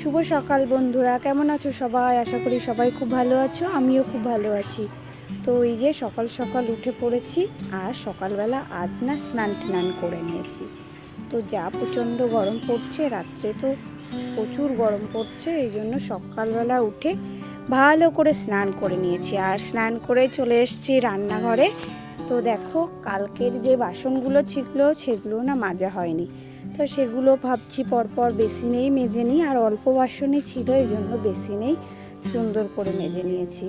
শুভ সকাল বন্ধুরা, কেমন আছো সবাই? আশা করি সবাই খুব ভালো আছো, আমিও খুব ভালো আছি। তো এই যে সকাল সকাল উঠে পড়েছি, আর সকালবেলা আজ না স্নান করে নিয়েছি। তো যা প্রচণ্ড গরম পড়ছে, রাত্রে তো প্রচুর গরম পড়ছে, এই জন্য সকালবেলা উঠে ভালো করে স্নান করে নিয়েছি। আর স্নান করে চলে এসেছি রান্নাঘরে। তো দেখো, কালকের যে বাসনগুলো ছিল সেগুলো না মাজা হয়নি, তো সেগুলো ভাবছি পরপর বেসিনেই মেজে নিই। আর অল্প বাসনই ছিল, এই জন্য বেসিনেই সুন্দর করে মেজে নিয়েছি।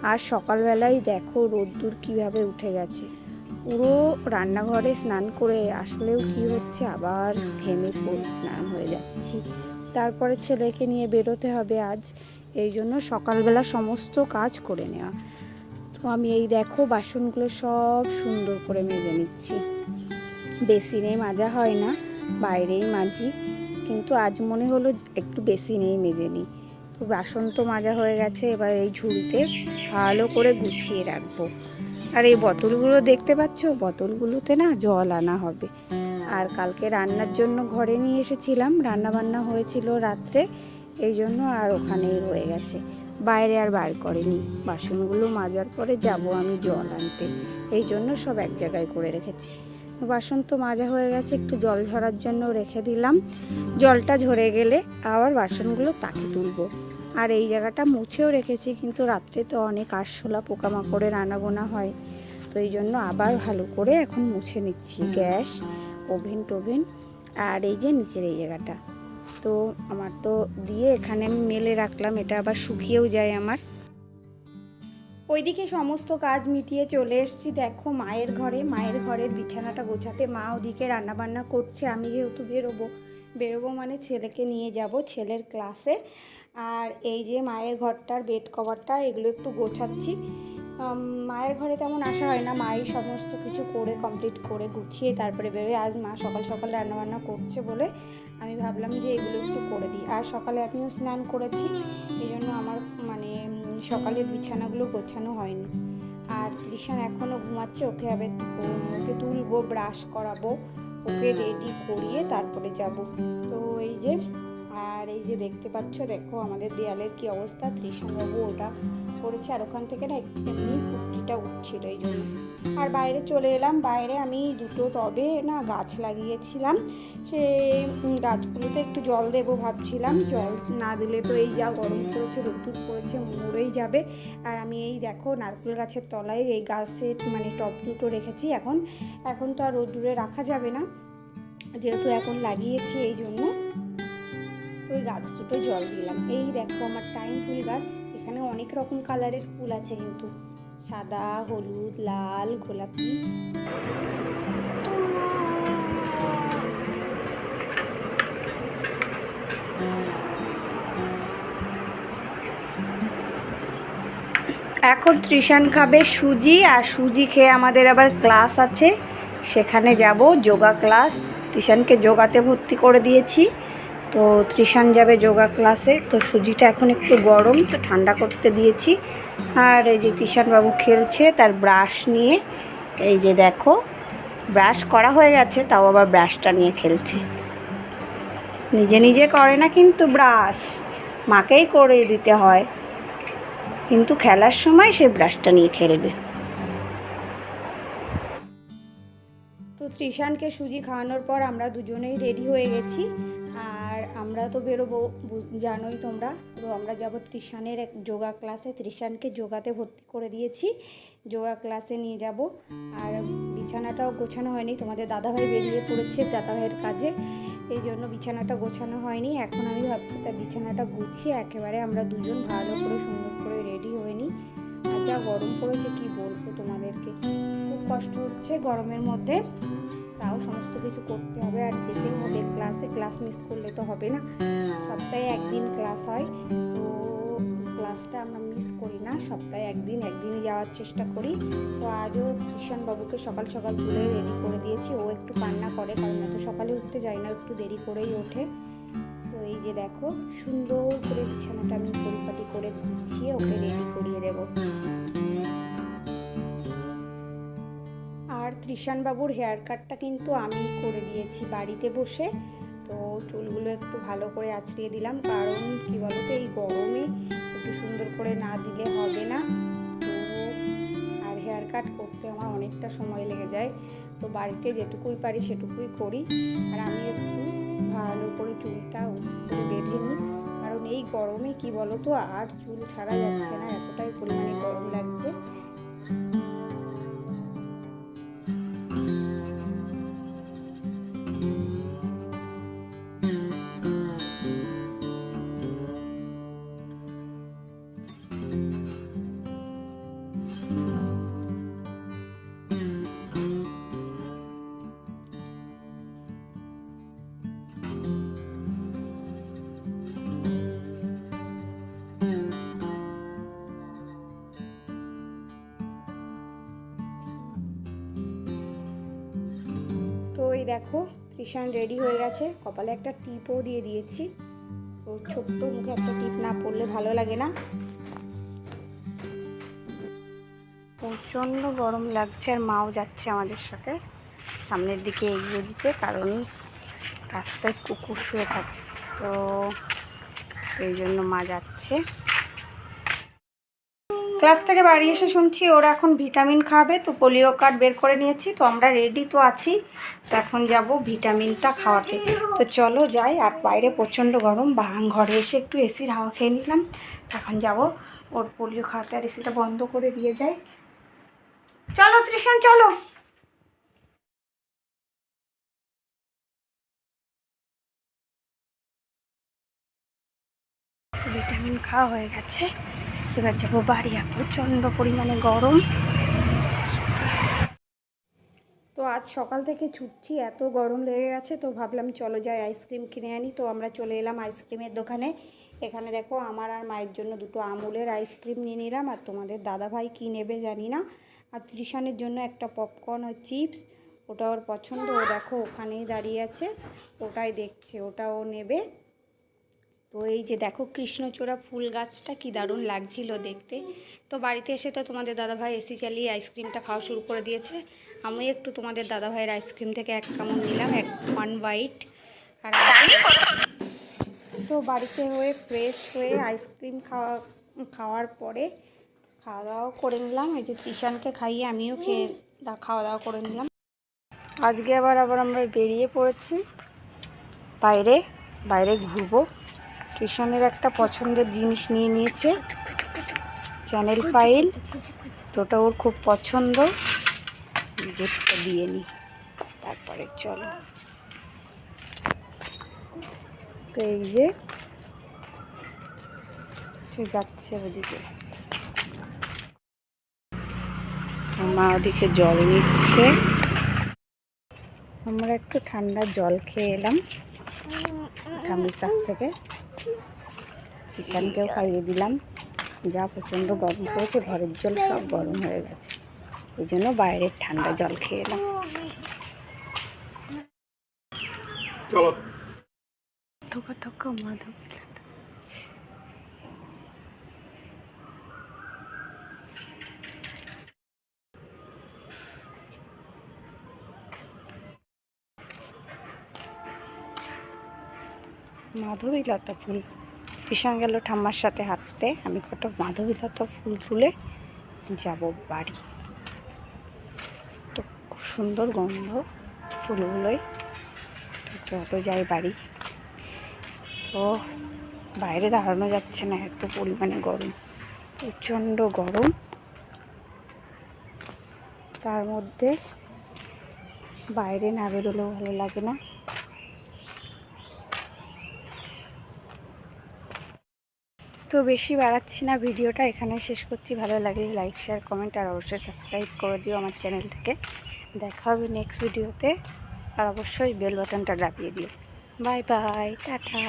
আর সকালবেলায় দেখো রোদ্দুর কীভাবে উঠে গেছে, পুরো রান্নাঘরে স্নান করে আসলেও কি হচ্ছে, আবার ঘেমে ফুল স্নান হয়ে যাচ্ছি। তারপরে ছেলেকে নিয়ে বেরোতে হবে আজ, এই জন্য সকালবেলা সমস্ত কাজ করে নেওয়া। তো আমি এই দেখো বাসনগুলো সব সুন্দর করে মেজে নিচ্ছি। বেসিনে মাজা হয় না, বাইরেই মাজি, কিন্তু আজ মনে হলো একটু বেসিনেই মেজে নিই। তো বাসন তো মাজা হয়ে গেছে, এবার এই ঝুড়িতে ভালো করে গুছিয়ে রাখবো। আর এই বোতলগুলো দেখতে পাচ্ছ, বোতলগুলোতে না জল আনা হবে। আর কালকে রান্নার জন্য ঘরে নিয়ে এসেছিলাম, রান্না বান্না হয়েছিল রাত্রে, এই জন্য আর ওখানেই রয়ে গেছে, বাইরে আর বার করেনি। বাসনগুলো মাজার পরে যাব আমি জল আনতে, এই জন্য সব এক জায়গায় করে রেখেছি। বাসন তো মাজা হয়ে গেছে, একটু জল ঝরার জন্য রেখে দিলাম। জলটা ঝরে গেলে আবার বাসনগুলো তাকে তুলবো। আর এই জায়গাটা মুছেও রেখেছি, কিন্তু রাত্রে তো অনেক আরশোলা পোকামাকড়ের আনাগোনা হয়, তো এই জন্য আবার ভালো করে এখন মুছে নিচ্ছি গ্যাস, ওভেন টোভেন, আর এই যে নিচের এই জায়গাটা। তো আমার তো দিয়ে এখানে আমি মেলে রাখলাম, এটা আবার শুকিয়েও যায় আমার। ওইদিকে সমস্ত কাজ মিটিয়ে চলে এসেছি দেখো মায়ের ঘরে, মায়ের ঘরের বিছানাটা গোছাতে। মা ওদিকে রান্নাবান্না করছে, আমি যেহেতু বেরোবো মানে ছেলেকে নিয়ে যাব ছেলের ক্লাসে। আর এই যে মায়ের ঘরটার বেড কভারটা, এগুলো একটু গোছাচ্ছি। মায়ের ঘরে তেমন আসা হয় না, মাই সমস্ত কিছু করে কমপ্লিট করে গুছিয়ে তারপরে বেরোয়। আজ মা সকাল সকাল রান্নাবান্না করছে বলে আমি ভাবলাম যে এগুলো একটু করে দিই। আর সকালে আমিও স্নান করেছি, এই জন্য আমার সকালের বিছানাগুলো গোছানো হয়নি। আর তৃষান এখনও ঘুমাচ্ছে, ওকে তুলবো, ব্রাশ করাবো, ওকে রেডি করিয়ে তারপরে যাব। তো এই যে, আর এই যে দেখতে পাচ্ছ, দেখো আমাদের দেয়ালের কি অবস্থা। তৃষানবাবু ওটা করেছে, আর ওখান থেকে না এমনি পুটলিটা উঠছিল, এই জন্য। আর বাইরে চলে এলাম, বাইরে আমি দুটো টবে না গাছ লাগিয়েছিলাম, সে গাছগুলোতে একটু জল দেবো ভাবছিলাম। জল না দিলে তো এই যা গরম পড়েছে, রোদ্দুর পড়েছে, মরেই যাবে। আর আমি এই দেখো নারকেল গাছের তলায় এই গাছের টব দুটো রেখেছি। এখন তো আর রোদ্দুরে রাখা যাবে না, যেহেতু এখন লাগিয়েছি, এই জন্য তো ওই গাছ দুটো জল দিলাম। এই দেখো আমার টাইম ফুল গাছ, এখানে অনেক রকম কালারের ফুল আছে, কিন্তু সাদা, হলুদ, লাল, গোলাপি। এখন তৃষান খাবে সুজি, আর সুজি খেয়ে আমাদের আবার ক্লাস আছে, সেখানে যাব যোগা ক্লাস। তৃষানকে যোগাতে ভর্তি করে দিয়েছি, তো তৃষান যাবে যোগা ক্লাসে। তো সুজিটা এখন একটু গরম, তো ঠান্ডা করতে দিয়েছি। আর এই যে তৃষানবাবু খেলছে তার ব্রাশ নিয়ে, এই যে দেখো ব্রাশ করা হয়ে গেছে, তাও আবার ব্রাশটা নিয়ে খেলছে। নিজে নিজে করে না কিন্তু ব্রাশ, মাকেই করে দিতে হয়, কিন্তু খেলার সময় সে ব্রাশটা নিয়ে খেলবে। তো তৃষানকে সুজি খাওয়ানোর পর আমরা দুজনেই রেডি হয়ে গেছি, আর আমরা তো বেরোবো, জানোই তোমরা। তো আমরা যাব তৃষানের এক যোগা ক্লাসে, তৃষানকে যোগাতে ভর্তি করে দিয়েছি, যোগা ক্লাসে নিয়ে যাব। আর বিছানাটাও গোছানো হয়নি, তোমাদের দাদাভাই বেরিয়ে পড়েছে দাদাভাইয়ের কাজে, এই জন্য বিছানাটা গোছানো হয়নি। এখন আমি ভাবছি তার বিছানাটা গুছিয়ে একেবারে আমরা দুজন ভালো করে সুন্দর করে রেডি হয়ে নিই। আর যা গরম পড়েছে কি বলবো তোমাদেরকে, খুব কষ্ট হচ্ছে গরমের মধ্যে, তাও সমস্ত কিছু করতে হবে। আর যেতেও হবে ক্লাসে, ক্লাস মিস করলে তো হবে না, সপ্তাহে একদিন ক্লাস হয়, তো ক্লাসটা আমরা মিস করি না, সপ্তাহে একদিনই যাওয়ার চেষ্টা করি। তো আজও তৃষানবাবুকে সকাল সকাল তুলে রেডি করে দিয়েছি, ও একটু কান্না করে, কারণ এত সকালে উঠতে যায় না, একটু দেরি করেই ওঠে। তো এই যে দেখো সুন্দর করে বিছানাটা আমি পরিপাটি করে গুছিয়ে ওকে রেডি করিয়ে দেবো। আর তৃষানবাবুর হেয়ার কাটটা কিন্তু আমি করে দিয়েছি বাড়িতে বসে, তো চুলগুলো একটু ভালো করে আঁচড়িয়ে দিলাম, কারণ কি বলতো এই গরমে একটু সুন্দর করে না দিলে হবে না। তো আর হেয়ার কাট করতে আমার অনেকটা সময় লেগে যায়, তো বাড়িতে যেটুকুই পারি সেটুকুই করি। আর আমি একটু ভালো করে চুলটা উপরে বেঁধে নিই, কারণ এই গরমে কি বলতো আর চুল ছাড়া যাচ্ছে না, এতটাই পরিমাণে গরম লাগছে। তো এই দেখো তৃষান রেডি হয়ে গেছে, কপালে একটা টিপও দিয়ে দিয়েছি। তো ছোট্ট মুখে একটা টিপ না পরলে ভালো লাগে না। প্রচণ্ড গরম লাগছে, আর মাও যাচ্ছে আমাদের সাথে সামনের দিকে এগিয়ে দিতে, কারণ রাস্তায় কুকুর শুয়ে থাকে, তো এই জন্য মা যাচ্ছে। ক্লাস থেকে বাড়ি এসে শুনছি ওরা এখন ভিটামিন খাবে, তো পোলিও কার্ড বের করে নিয়েছি, তো আমরা রেডি তো আছি, তো এখন যাব ভিটামিনটা খাওয়াতে। তো চলো যাই। আর বাইরে প্রচণ্ড গরম, ঘরে এসে একটু এসির হাওয়া খেয়ে নিলাম, তখন যাব ওর পোলিও খাওয়াতে। আর এসিটা বন্ধ করে দিয়ে যাই। চলো তৃষান চলো। ভিটামিন খাওয়া হয়ে গেছে, এবার যাবো বাড়ি। আর প্রচণ্ড পরিমাণে গরম। তো আজ সকাল থেকে ছুটছি, এত গরম লেগে গেছে, তো ভাবলাম চলো যাই আইসক্রিম কিনে আনি। তো আমরা চলে এলাম আইসক্রিমের দোকানে। এখানে দেখো আমার আর মায়ের জন্য দুটো আমুলের আইসক্রিম নিয়ে নিলাম, আর তোমাদের দাদাভাই কী নেবে জানি না। আর তৃষানের জন্য একটা পপকর্ন আর চিপস, ওটা ওর পছন্দ। ও দেখো ওখানেই দাঁড়িয়ে আছে, ওটাই দেখছে, ওটা ও নেবে। তো এই যে দেখো কৃষ্ণচূড়া ফুল গাছটা কি দারুণ লাগছিল দেখতে। তো বাড়িতে এসে তো তোমাদের দাদাভাই এসি চালিয়ে আইসক্রিমটা খাওয়া শুরু করে দিয়েছে। আমি একটু তোমাদের দাদাভাইয়ের আইসক্রিম থেকে এক কামড় নিলাম, ওয়ান বাইট। আর তো বাড়িতে হয়ে ফ্রেশ হয়ে আইসক্রিম খাওয়ার পরে খাওয়া দাওয়াও করে নিলাম। এই যে তৃষানকে খাইয়ে আমিও খাওয়া দাওয়া করে নিলাম। আজকে আবার আমরা বেরিয়ে পড়েছি বাইরে ঘুরবো। তৃষানের একটা পছন্দের জিনিস নিয়ে নিয়েছে, চ্যানেল ফাইল, তো ওটা ওর খুব পছন্দ। গিফটটা দিয়ে নিই, তারপরে চলো। তো এই যে সে যাচ্ছে ওদিকে, মা ওদিকে জল নিচ্ছে। আমরা একটু ঠান্ডা জল খেয়ে এলাম ঠাম্মির কাছ থেকে, কিষানকেও খাইয়ে দিলাম। যা প্রচণ্ড গরম পড়েছে, ঘরের জল সব গরম হয়ে গেছে, এই জন্য বাইরের ঠান্ডা জল খেয়ে এলাম। মাধবীলতা ফুল, কিষান গেল ঠাম্মার সাথে হাঁটতে, আমি কত মাধবীলতা ফুল তুলে যাব বাড়ি। তো খুব সুন্দর গন্ধ ফুলগুলোই, তো চলো যাই বাড়ি। তো বাইরে দাঁড়ানো যাচ্ছে না, এত পরিমাণে গরম, প্রচণ্ড গরম। তার মধ্যে বাইরে না বেরোলেও ভালো লাগে না। তো বেশি বাড়াচ্ছি না, ভিডিওটা এখানে শেষ করছি। ভালো লাগলে লাইক, শেয়ার, কমেন্ট আর অবশ্যই সাবস্ক্রাইব করে দিও আমার চ্যানেলটাকে। দেখা হবে নেক্সট ভিডিওতে, আর অবশ্যই বেল বাটনটা দাবিয়ে দিও। Bye bye, tata.